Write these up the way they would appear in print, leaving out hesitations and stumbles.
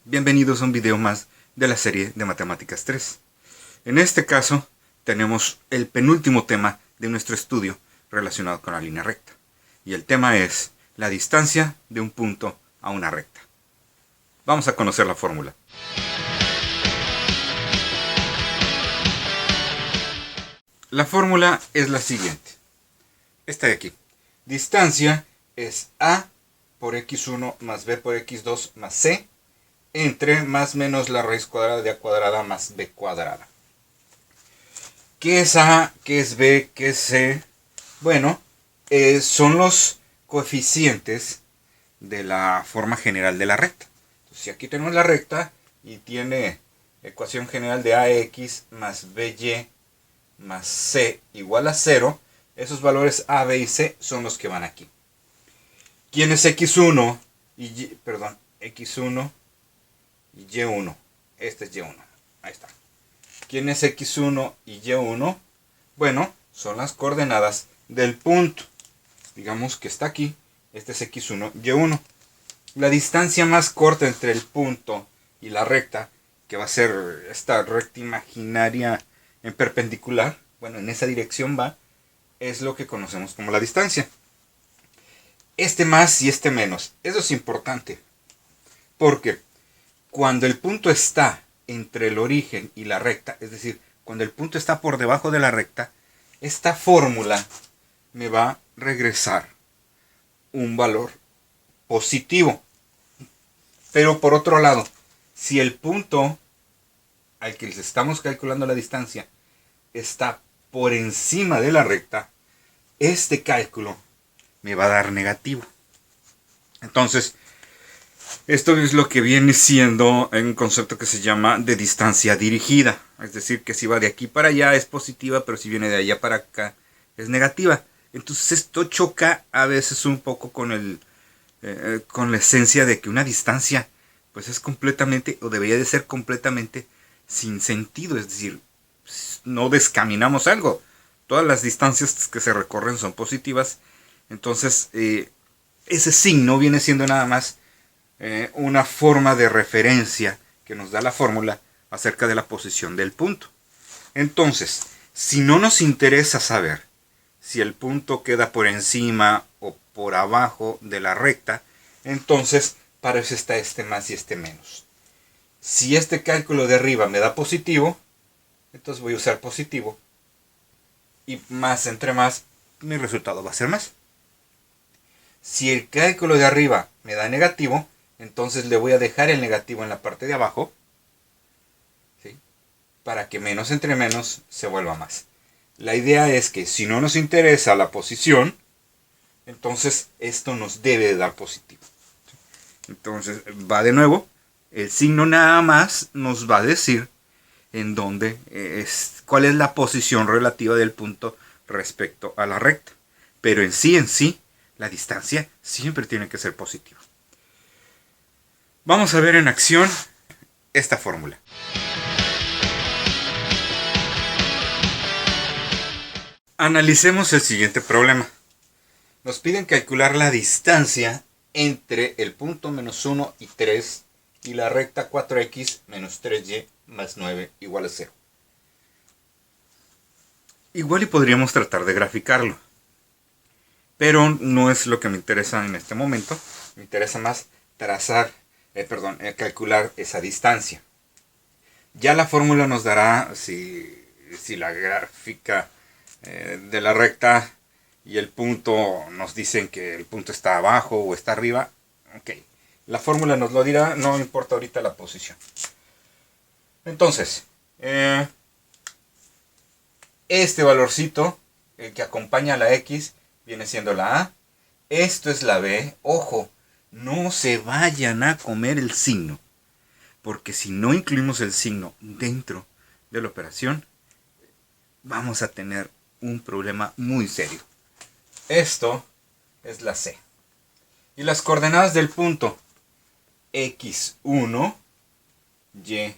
Bienvenidos a un video más de la serie de Matemáticas 3. En este caso, tenemos el penúltimo tema de nuestro estudio relacionado con la línea recta. Y el tema es la distancia de un punto a una recta. Vamos a conocer la fórmula. La fórmula es la siguiente. Esta de aquí. Distancia es A por x1 más b por x2 más c entre más menos la raíz cuadrada de a cuadrada más b cuadrada. ¿Qué es A? ¿Qué es B? ¿Qué es C? Bueno, son los coeficientes de la forma general de la recta. Entonces, si aquí tenemos la recta y tiene ecuación general de ax más by más c igual a 0, esos valores a, b y c son los que van aquí. ¿Quién es x1 y x1 y y1? Este es y1. Ahí está. ¿Quién es x1 y y1? Bueno, son las coordenadas del punto. Digamos que está aquí. Este es x1 y y1. La distancia más corta entre el punto y la recta, que va a ser esta recta imaginaria en perpendicular, bueno, en esa dirección va, es lo que conocemos como la distancia. Este más y este menos. Eso es importante. Porque cuando el punto está entre el origen y la recta, es decir, cuando el punto está por debajo de la recta, esta fórmula me va a regresar un valor positivo. Pero por otro lado, si el punto al que les estamos calculando la distancia está por encima de la recta, este cálculo me va a dar negativo. Entonces, esto es lo que viene siendo un concepto que se llama de distancia dirigida. Es decir, que si va de aquí para allá es positiva, pero si viene de allá para acá es negativa. Entonces esto choca a veces un poco con la esencia de que una distancia pues es completamente, o debería de ser completamente sin sentido. Es decir, no descaminamos algo. Todas las distancias que se recorren son positivas. Entonces, ese signo viene siendo nada más una forma de referencia que nos da la fórmula acerca de la posición del punto. Entonces, si no nos interesa saber si el punto queda por encima o por abajo de la recta, entonces para eso está este más y este menos. Si este cálculo de arriba me da positivo, entonces voy a usar positivo. Y más entre más, mi resultado va a ser más. Si el cálculo de arriba me da negativo, entonces le voy a dejar el negativo en la parte de abajo, ¿sí? Para que menos entre menos se vuelva más. La idea es que si no nos interesa la posición, entonces esto nos debe de dar positivo. Entonces va de nuevo, el signo nada más nos va a decir en dónde cuál es la posición relativa del punto respecto a la recta. Pero en sí, la distancia siempre tiene que ser positiva. Vamos a ver en acción esta fórmula. Analicemos el siguiente problema. Nos piden calcular la distancia entre el punto menos 1 y 3 y la recta 4x menos 3y más 9 igual a 0. Igual y podríamos tratar de graficarlo, pero no es lo que me interesa en este momento. Me interesa más calcular esa distancia. Ya la fórmula nos dará si la gráfica de la recta y el punto nos dicen que el punto está abajo o está arriba. Ok, la fórmula nos lo dirá, no importa ahorita la posición. Entonces, este valorcito, el que acompaña a la x, viene siendo la a. Esto es la b. Ojo, no se vayan a comer el signo, porque si no incluimos el signo dentro de la operación, vamos a tener un problema muy serio. Esto es la c. Y las coordenadas del punto x1, y1.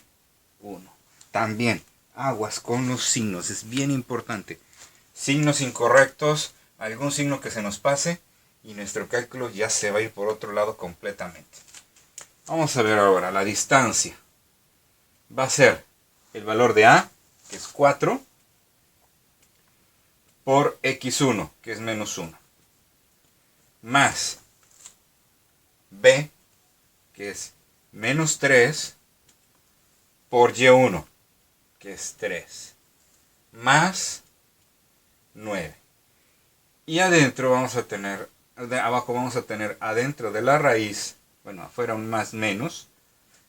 También, aguas con los signos, es bien importante. Signos incorrectos, algún signo que se nos pase y nuestro cálculo ya se va a ir por otro lado completamente. Vamos a ver ahora la distancia. Va a ser el valor de a, que es 4, por x1, que es menos 1, más b, que es menos 3, por y1, que es 3, más 9. Y adentro vamos a tener, abajo vamos a tener adentro de la raíz, bueno, afuera un más menos,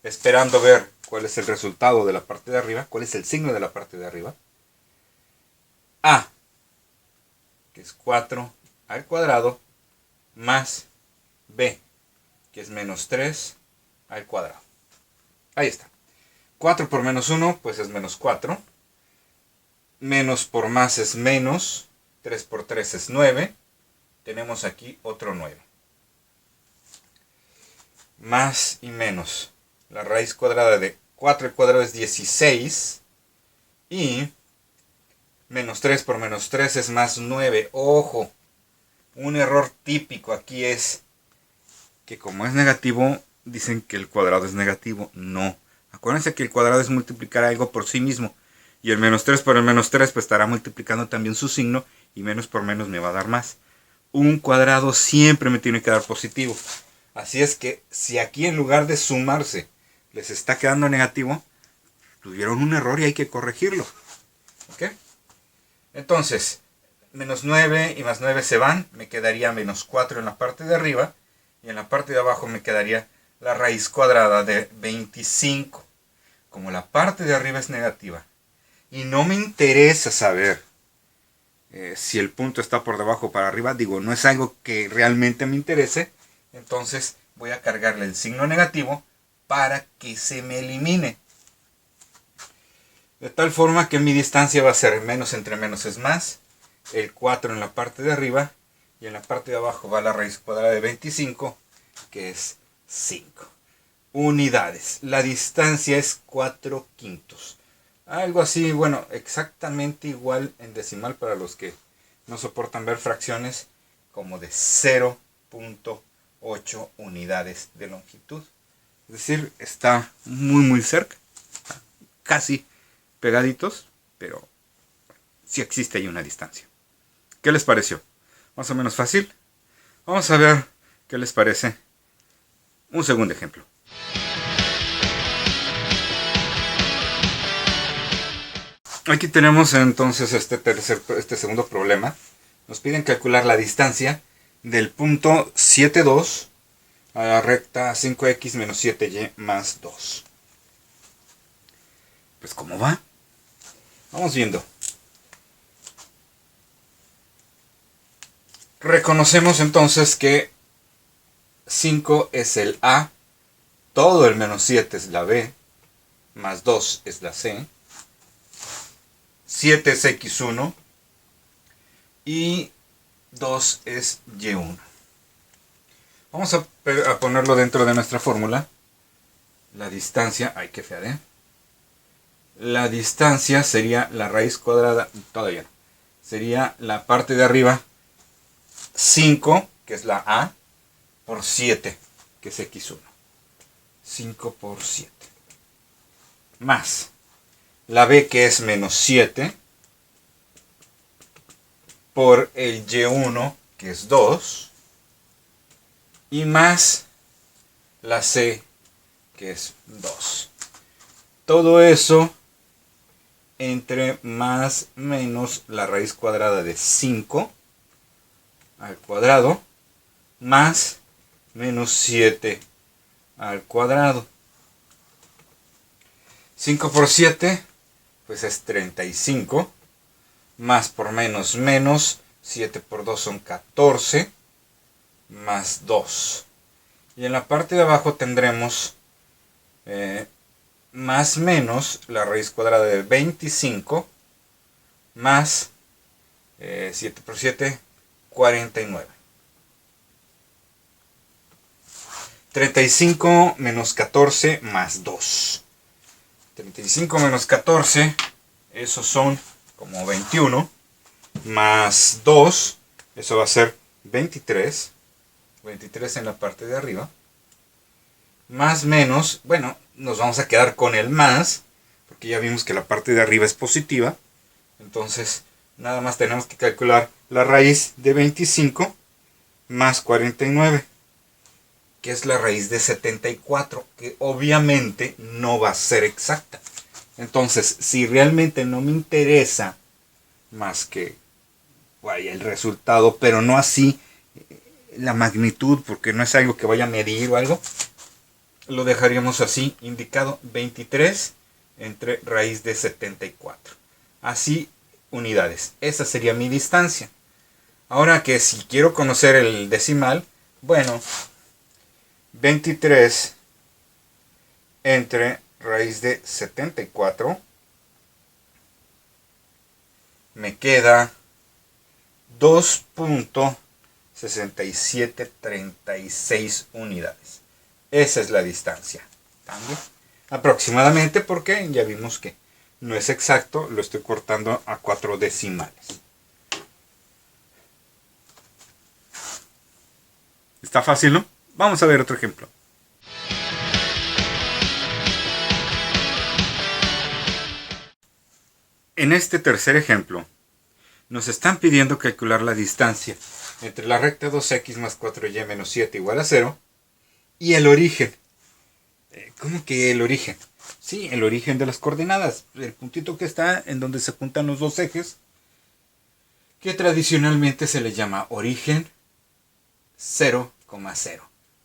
esperando ver cuál es el resultado de la parte de arriba, cuál es el signo de la parte de arriba. A, que es 4 al cuadrado, más b, que es menos 3 al cuadrado. Ahí está. 4 por menos 1, pues es menos 4. Menos por más es menos. 3 por 3 es 9. Tenemos aquí otro 9. Más y menos. La raíz cuadrada de 4 al cuadrado es 16. Y menos 3 por menos 3 es más 9. Ojo, un error típico aquí es que como es negativo, dicen que el cuadrado es negativo. No. Acuérdense que el cuadrado es multiplicar algo por sí mismo. Y el menos 3 por el menos 3 pues estará multiplicando también su signo. Y menos por menos me va a dar más. Un cuadrado siempre me tiene que dar positivo. Así es que si aquí en lugar de sumarse les está quedando negativo, tuvieron un error y hay que corregirlo. ¿Ok? Entonces, menos 9 y más 9 se van. Me quedaría menos 4 en la parte de arriba. Y en la parte de abajo me quedaría la raíz cuadrada de 25. Como la parte de arriba es negativa y no me interesa saber si el punto está por debajo o para arriba, digo, no es algo que realmente me interese, entonces voy a cargarle el signo negativo para que se me elimine. De tal forma que mi distancia va a ser menos entre menos es más, el 4 en la parte de arriba y en la parte de abajo va la raíz cuadrada de 25, que es 5 unidades. La distancia es 4/5. Algo así, bueno, exactamente igual en decimal para los que no soportan ver fracciones, como de 0.8 unidades de longitud. Es decir, está muy cerca, casi pegaditos, pero sí existe ahí una distancia. ¿Qué les pareció? Más o menos fácil. Vamos a ver qué les parece un segundo ejemplo. Aquí tenemos entonces este segundo problema. Nos piden calcular la distancia del punto 7,2 a la recta 5x menos 7y más 2. Pues ¿cómo va? Vamos viendo. Reconocemos entonces que 5 es el a, todo el menos 7 es la b, más 2 es la c. 7 es x1 y 2 es y1. Vamos a ponerlo dentro de nuestra fórmula. La distancia, ay qué fea, La distancia sería la raíz cuadrada, todavía no, sería la parte de arriba 5, que es la a, por 7, que es x1. 5 por 7. Más la b, que es menos 7, por el y1, que es 2, y más la c, que es 2. Todo eso entre más menos la raíz cuadrada de 5 al cuadrado, más menos 7 al cuadrado. 5 por 7, pues es 35, más por menos menos, 7 por 2 son 14, más 2. Y en la parte de abajo tendremos más menos la raíz cuadrada de 25, más 7 por 7, 49. 35 menos 14 más 2. 35 menos 14, esos son como 21, más 2, eso va a ser 23. 23 en la parte de arriba. más menos, bueno, nos vamos a quedar con el más, porque ya vimos que la parte de arriba es positiva. Entonces, nada más tenemos que calcular la raíz de 25 más 49, que es la raíz de 74, que obviamente no va a ser exacta. Entonces, si realmente no me interesa más que vaya el resultado, pero no así la magnitud, porque no es algo que vaya a medir o algo, lo dejaríamos así, indicado 23 entre raíz de 74. Así, unidades. Esa sería mi distancia. Ahora que si quiero conocer el decimal, bueno, 23 entre raíz de 74 me queda 2.6736 unidades. Esa es la distancia. ¿También? Aproximadamente, porque ya vimos que no es exacto, lo estoy cortando a 4 decimales. Está fácil, ¿no? Vamos a ver otro ejemplo. En este tercer ejemplo, nos están pidiendo calcular la distancia entre la recta 2x más 4y menos 7 igual a 0 y el origen. ¿Cómo que el origen? Sí, el origen de las coordenadas. El puntito que está en donde se juntan los dos ejes, que tradicionalmente se le llama origen 0,0.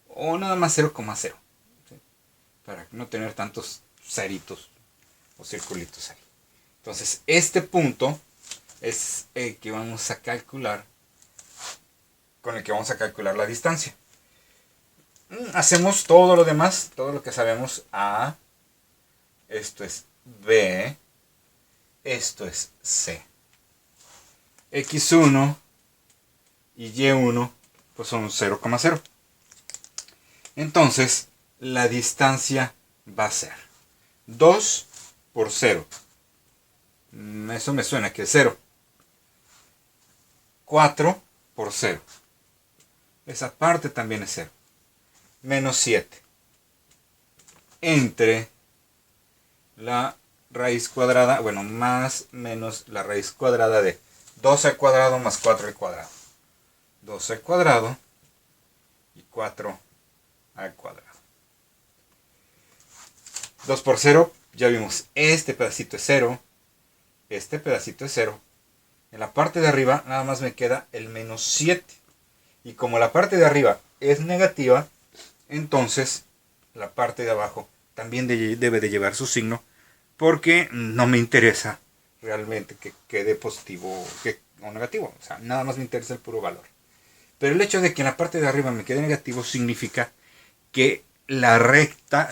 O nada más 0,0. ¿Sí? Para no tener tantos ceritos o circulitos ahí. Entonces, este punto es el que vamos a calcular, con el que vamos a calcular la distancia. Hacemos todo lo demás, todo lo que sabemos. A, esto es B, esto es C. X1 y Y1 pues son 0,0. Entonces, la distancia va a ser 2 por 0. Eso me suena que es 0. 4 por 0. Esa parte también es 0. Menos 7. Entre la raíz cuadrada, bueno, más menos la raíz cuadrada de 2 al cuadrado más 4 al cuadrado. 2 al cuadrado y 4 al cuadrado. 2 por 0, ya vimos, este pedacito es 0, este pedacito es 0. En la parte de arriba nada más me queda el menos 7. Y como la parte de arriba es negativa, entonces la parte de abajo también debe de llevar su signo, porque no me interesa realmente que quede positivo o negativo. O sea, nada más me interesa el puro valor. Pero el hecho de que en la parte de arriba me quede negativo significa que la recta,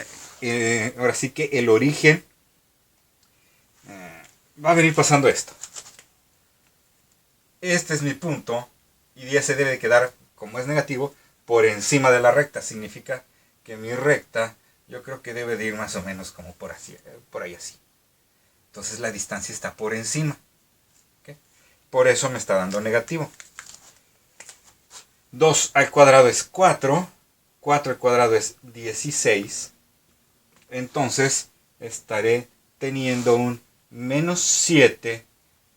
ahora sí que el origen, va a venir pasando esto. Este es mi punto y ya se debe de quedar, como es negativo, por encima de la recta. Significa que mi recta, yo creo que debe de ir más o menos como por ahí así. Entonces la distancia está por encima. ¿Okay? Por eso me está dando negativo. 2 al cuadrado es 4. 4 al cuadrado es 16. Entonces estaré teniendo un menos 7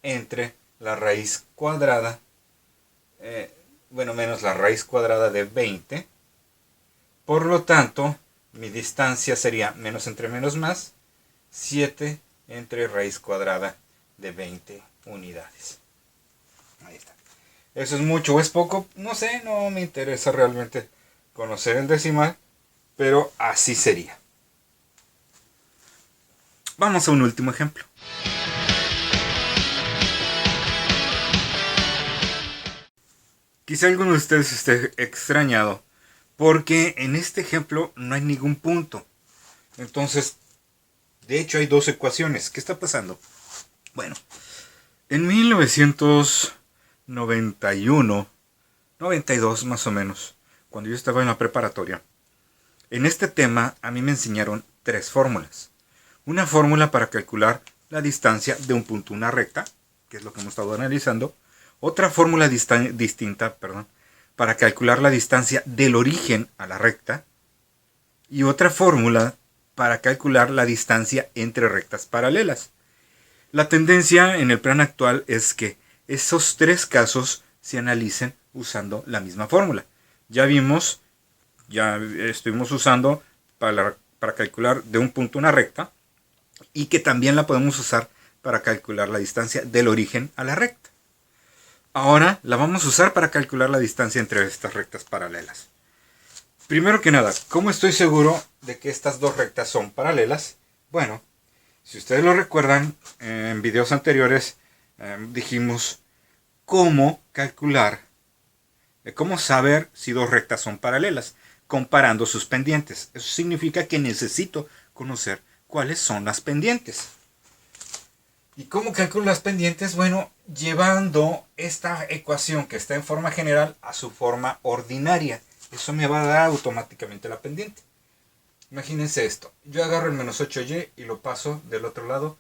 entre la raíz cuadrada, menos la raíz cuadrada de 20. Por lo tanto, mi distancia sería menos entre menos más, 7 entre raíz cuadrada de 20 unidades. Ahí está. ¿Eso es mucho o es poco? No sé, no me interesa realmente conocer el decimal, pero así sería. Vamos a un último ejemplo. Quizá alguno de ustedes esté extrañado, porque en este ejemplo no hay ningún punto. Entonces, de hecho hay dos ecuaciones. ¿Qué está pasando? Bueno, en 1991, 92 más o menos, cuando yo estaba en la preparatoria, en este tema a mí me enseñaron 3 fórmulas. Una fórmula para calcular la distancia de un punto a una recta, que es lo que hemos estado analizando. Otra fórmula distinta para calcular la distancia del origen a la recta. y otra fórmula para calcular la distancia entre rectas paralelas. La tendencia en el plan actual es que esos tres casos se analicen usando la misma fórmula. Ya estuvimos usando para calcular de un punto una recta, y que también la podemos usar para calcular la distancia del origen a la recta. Ahora la vamos a usar para calcular la distancia entre estas rectas paralelas. Primero que nada, ¿cómo estoy seguro de que estas dos rectas son paralelas? Bueno, si ustedes lo recuerdan, en videos anteriores dijimos cómo calcular, cómo saber si dos rectas son paralelas, comparando sus pendientes. Eso significa que necesito conocer cuáles son las pendientes. ¿Y cómo calculo las pendientes? Bueno, llevando esta ecuación que está en forma general a su forma ordinaria. Eso me va a dar automáticamente la pendiente. Imagínense esto. Yo agarro el menos 8y y lo paso del otro lado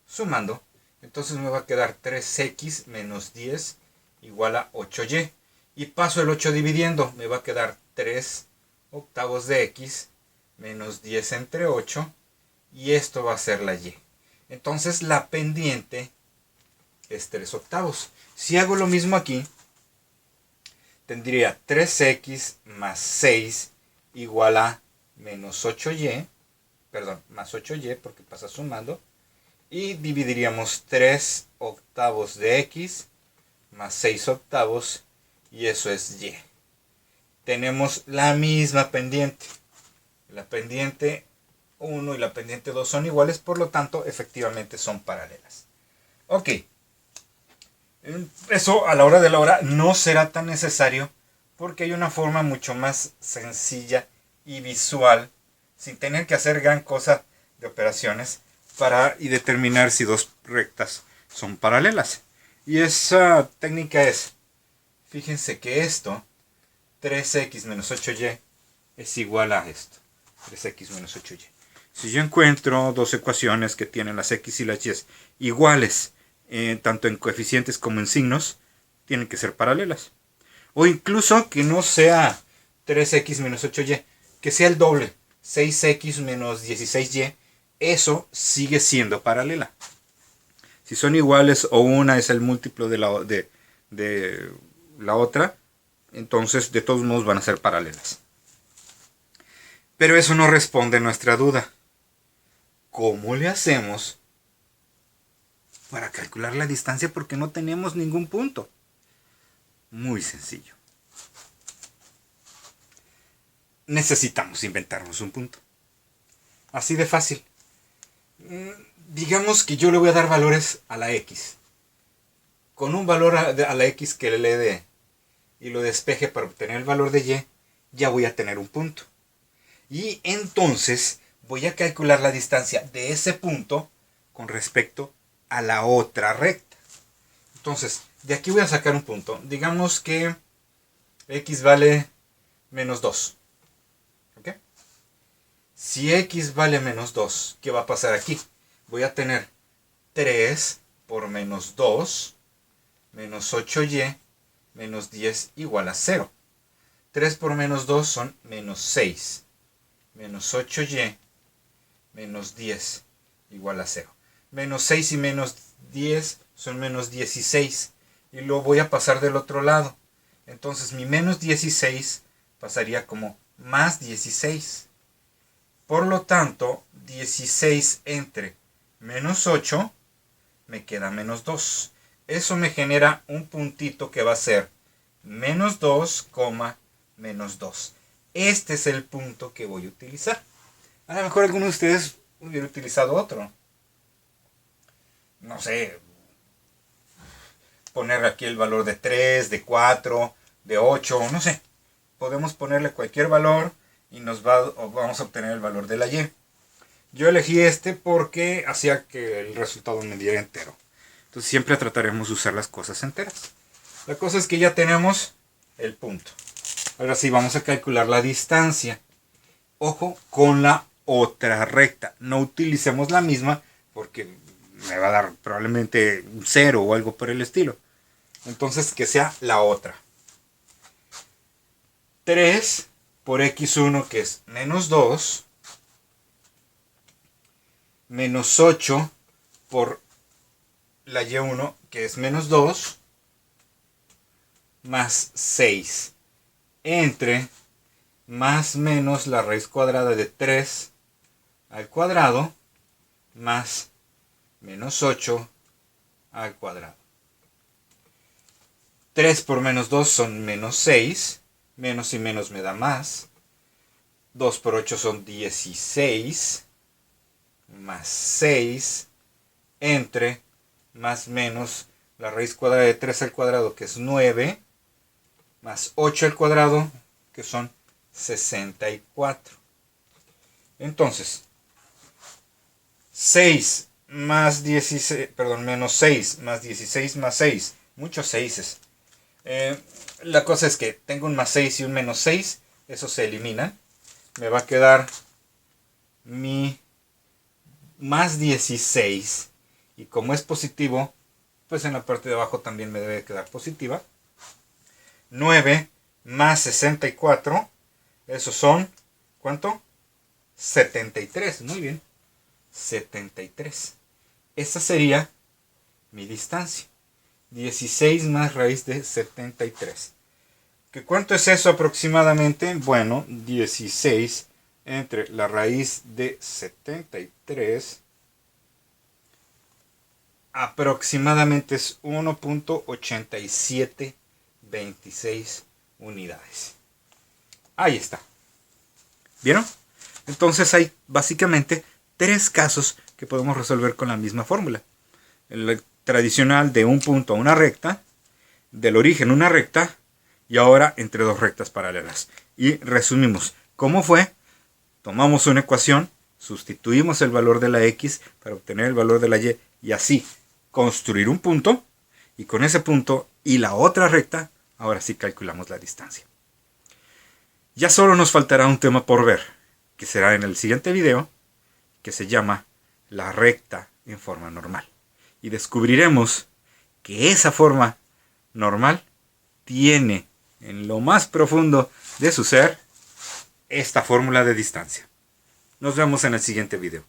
sumando. Entonces me va a quedar 3x menos 10 igual a 8y. Y paso el 8 dividiendo. Me va a quedar 3 octavos de x menos 10 entre 8. Y esto va a ser la y. Entonces la pendiente es 3 octavos. Si hago lo mismo aquí, tendría 3x más 6 igual a menos 8y, perdón, más 8y porque pasa sumando, y dividiríamos 3 octavos de x más 6 octavos, y eso es y. Tenemos la misma pendiente. La pendiente 1 y la pendiente 2 son iguales, por lo tanto, efectivamente son paralelas. Ok. Eso a la hora de la hora no será tan necesario porque hay una forma mucho más sencilla y visual, sin tener que hacer gran cosa de operaciones, para determinar si dos rectas son paralelas. Y esa técnica es, fíjense que esto, 3x menos 8y, es igual a esto, 3x menos 8y. Si yo encuentro dos ecuaciones que tienen las x y las y iguales, tanto en coeficientes como en signos, tienen que ser paralelas. O incluso que no sea 3x menos 8y, que sea el doble, 6x menos 16y, eso sigue siendo paralela. Si son iguales o una es el múltiplo de la otra, entonces de todos modos van a ser paralelas. Pero eso no responde a nuestra duda. ¿Cómo le hacemos para calcular la distancia porque no tenemos ningún punto? Muy sencillo. Necesitamos inventarnos un punto. Así de fácil. Digamos que yo le voy a dar valores a la x. Con un valor a la x que le dé y lo despeje para obtener el valor de y, ya voy a tener un punto. Y entonces voy a calcular la distancia de ese punto con respecto a la otra recta. Entonces, de aquí voy a sacar un punto. Digamos que x vale menos 2. ¿Ok? Si x vale menos 2, ¿qué va a pasar aquí? Voy a tener 3 por menos 2 menos 8y menos 10 igual a 0. 3 por menos 2 son menos 6. Menos 8y menos 10 igual a 0. Menos 6 y menos 10 son menos 16. Y lo voy a pasar del otro lado. Entonces mi menos 16 pasaría como más 16. Por lo tanto, 16 entre menos 8 me queda menos 2. Eso me genera un puntito que va a ser menos 2, menos 2. Este es el punto que voy a utilizar. A lo mejor alguno de ustedes hubiera utilizado otro. No sé, poner aquí el valor de 3, de 4, de 8, no sé. Podemos ponerle cualquier valor y vamos a obtener el valor de la y. Yo elegí este porque hacía que el resultado me diera entero. Entonces siempre trataremos de usar las cosas enteras. La cosa es que ya tenemos el punto. Ahora sí, vamos a calcular la distancia. Ojo con la otra recta. No utilicemos la misma porque me va a dar probablemente un 0 o algo por el estilo. Entonces que sea la otra. 3 por x1 que es menos 2, menos 8 por la y1 que es menos 2, más 6, entre más menos la raíz cuadrada de 3 al cuadrado, más menos 8 al cuadrado. 3 por menos 2 son menos 6, menos y menos me da más. 2 por 8 son 16, más 6, entre más menos la raíz cuadrada de 3 al cuadrado, que es 9, más 8 al cuadrado, que son 64. Entonces, 6 más 16, perdón, menos 6 más 16 más 6, muchos 6. La cosa es que tengo un más 6 y un menos 6, eso se elimina. Me va a quedar mi más 16, y como es positivo, pues en la parte de abajo también me debe quedar positiva. 9 más 64, esos son, ¿cuánto? 73, muy bien, 73. Esta sería mi distancia. 16 más raíz de 73. ¿Que cuánto es eso aproximadamente? Bueno, 16 entre la raíz de 73 aproximadamente es 1.8726 unidades. Ahí está. ¿Vieron? Entonces hay básicamente 3 casos que podemos resolver con la misma fórmula. El tradicional de un punto a una recta, del origen una recta, y ahora entre 2 rectas paralelas. Y resumimos. ¿Cómo fue? Tomamos una ecuación, sustituimos el valor de la x para obtener el valor de la y, y así construir un punto, y con ese punto y la otra recta, ahora sí calculamos la distancia. Ya solo nos faltará un tema por ver, que será en el siguiente video, que se llama la recta en forma normal. Y descubriremos que esa forma normal tiene en lo más profundo de su ser esta fórmula de distancia. Nos vemos en el siguiente video.